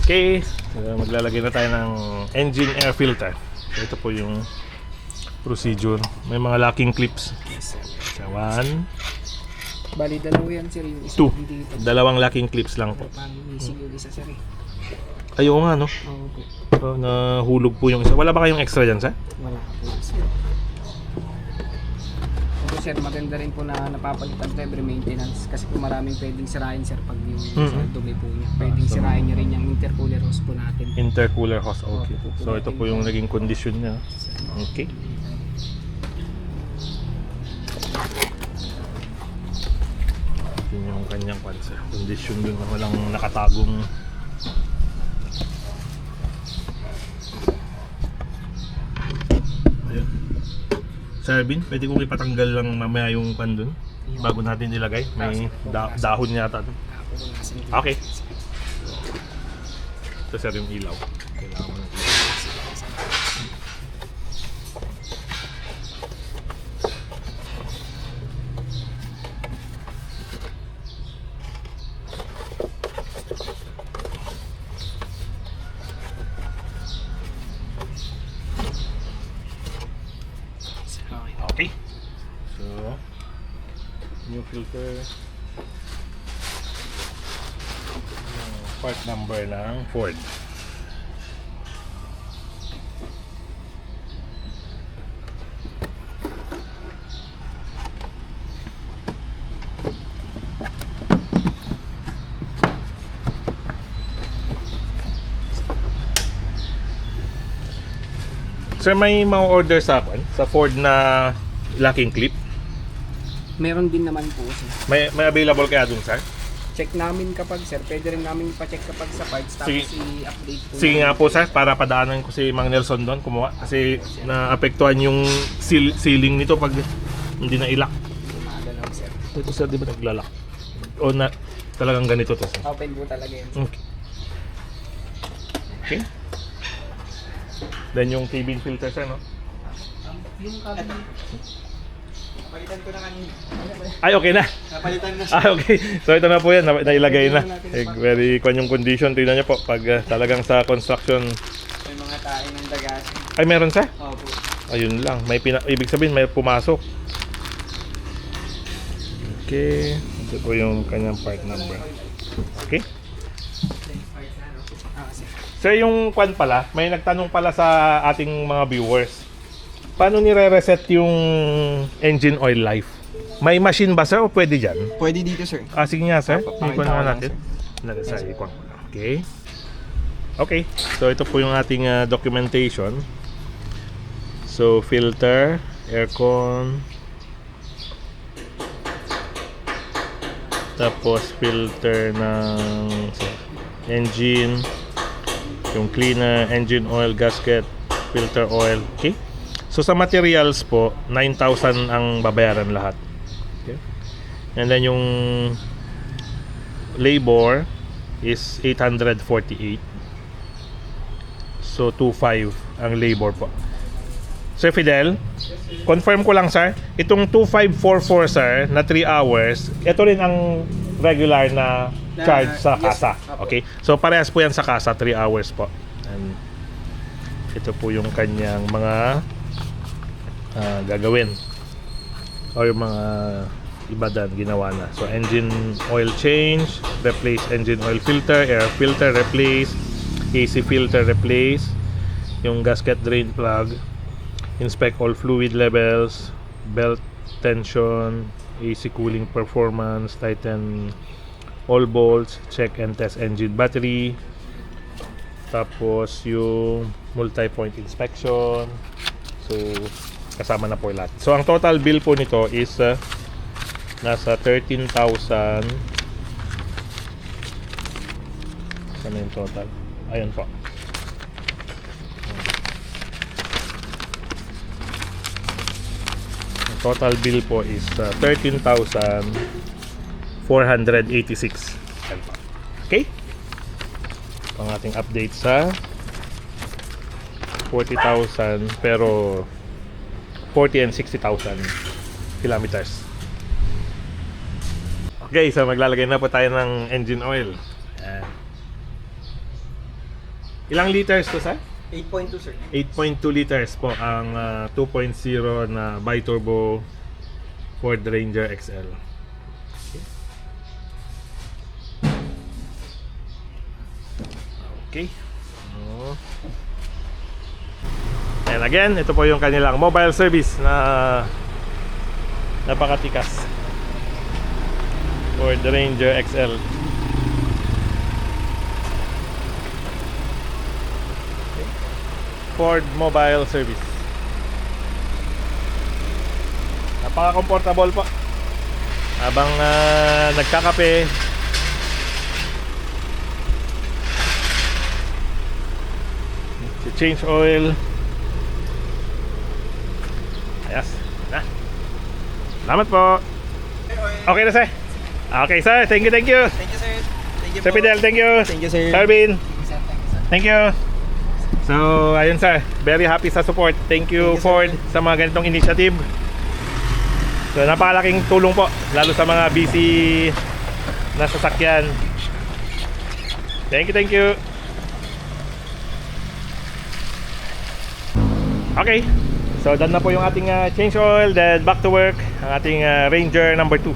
Okay, maglalagay na tayo ng engine air filter. So, ito po yung procedure. May mga locking clips. So, 1, Bali, dalawa yan sir, yung isa 2. dito. Dalawang locking clips lang po. Paano missing yung isa sir eh. Ayaw nga, no? Oo po. So, nahulog po yung isa. Wala ba kayong extra dyan, sir? Wala po sir. Ito sir, maganda rin po na napapalitan to every maintenance. Kasi kung maraming pwedeng sirain sir pag yung sa dumi po niya. Pwedeng sirain niya rin yung intercooler hose po natin. Intercooler hose, okay. Opo, So, ito po yung naging condition niya. Okay. Yun yung kanyang condition dun na walang nakatagong ayun. Sir Bin, pwede kong ipatanggal lang mamaya yung pan dun bago natin ilagay. May dahon yata dun. Okay. Ito sir yung ilaw. Kailangan mo ng ilaw. Okay. So, new filter. Part number ng Ford. Sir, may ma-order sa akin sa Ford na locking clip. Meron din naman po sir. May available kaya dun, sir? Check namin kapag sir, pwede rin namin ipa-check kapag sa parts tapos Sige. i-update po. Sige nga po, sir, para padaanan ko si Mang Nelson doon kumuha kasi naapektuhan yung ceiling nito pag hindi na ilak. Umaga lang sir. Ito sir, di ba naglalak? O na talagang ganito to, sir? Open po talaga yan. Okay. Okay. Then yung cabin filter, sir, no? Yung cabin. Napalitan ko na kanina. Ay, okay na. Napalitan na. Okay. So ito na po yan, nailagay na. Very yung condition. Tingnan niyo po, pag talagang sa construction. May mga tae ng dagasin. Ay, meron sir? Opo. Ayun lang. Ibig sabihin, may pumasok. Okay. Ito po yung kanyang part number. Okay. Sir, yung kwan pala, may nagtanong pala sa ating mga viewers. Paano nire-reset yung engine oil life? May machine ba sir o pwede dyan? Pwede dito sir. Sige nga sir, Papakita ikon ko naman lang, natin. Sa ikon ko lang. Okay. Okay, so ito po yung ating documentation. So filter, aircon, tapos filter ng engine, yung cleaner, engine oil, gasket, filter oil. Okay. So sa materials po, 9,000 ang babayaran lahat. Okay. And then yung labor is 848. So 2,500 ang labor po. Sir Fidel, confirm ko lang sir, itong 2,544 sir na 3 hours, ito rin ang regular na charge sa kasa. Okay? So parehas po yan sa kasa, 3 hours po. And ito po yung kanyang mga gagawin o yung mga iba dan ginawa na. So engine oil change, replace engine oil filter, air filter replace, AC filter replace, yung gasket drain plug, inspect all fluid levels, belt tension, AC cooling performance, tighten all bolts, check and test engine battery, tapos yung multi-point inspection. So kasama na po lahat. So ang total bill po nito is nasa 13,000. Saan yung total? Ayun po. Ang total bill po is 13,486. Okay? Ang ating update sa 40,000 pero 40 and 60,000 kilometers. Okay, so maglalagay na po tayo ng engine oil. Ayan. Ilang liters to, sir? 8.2 sir. 8.2 liters po ang 2.0 na bi-turbo Ford Ranger XL. Okay. Oh. And again, ito po yung kanilang mobile service na napakatikas. Ford Ranger XL. Ford Mobile Service. Napaka-comfortable po. Habang nagkakape, change oil. Ayos. Na. Salamat po. Okay na, sir. Okay, sir. Thank you, thank you. Thank you sir. Thank you Sir Fidel, thank you. Thank you sir. Sir Bin, Sir, thank you, sir. thank you. So, ayun sir. Very happy sa support. Thank you, Thank you, Ford, sir. sa mga ganitong initiative. So, napakalaking tulong po. Lalo sa mga busy na sasakyan. Thank you, thank you. Okay. So, done na po yung ating change oil. Then, back to work. Ang ating Ranger number 2.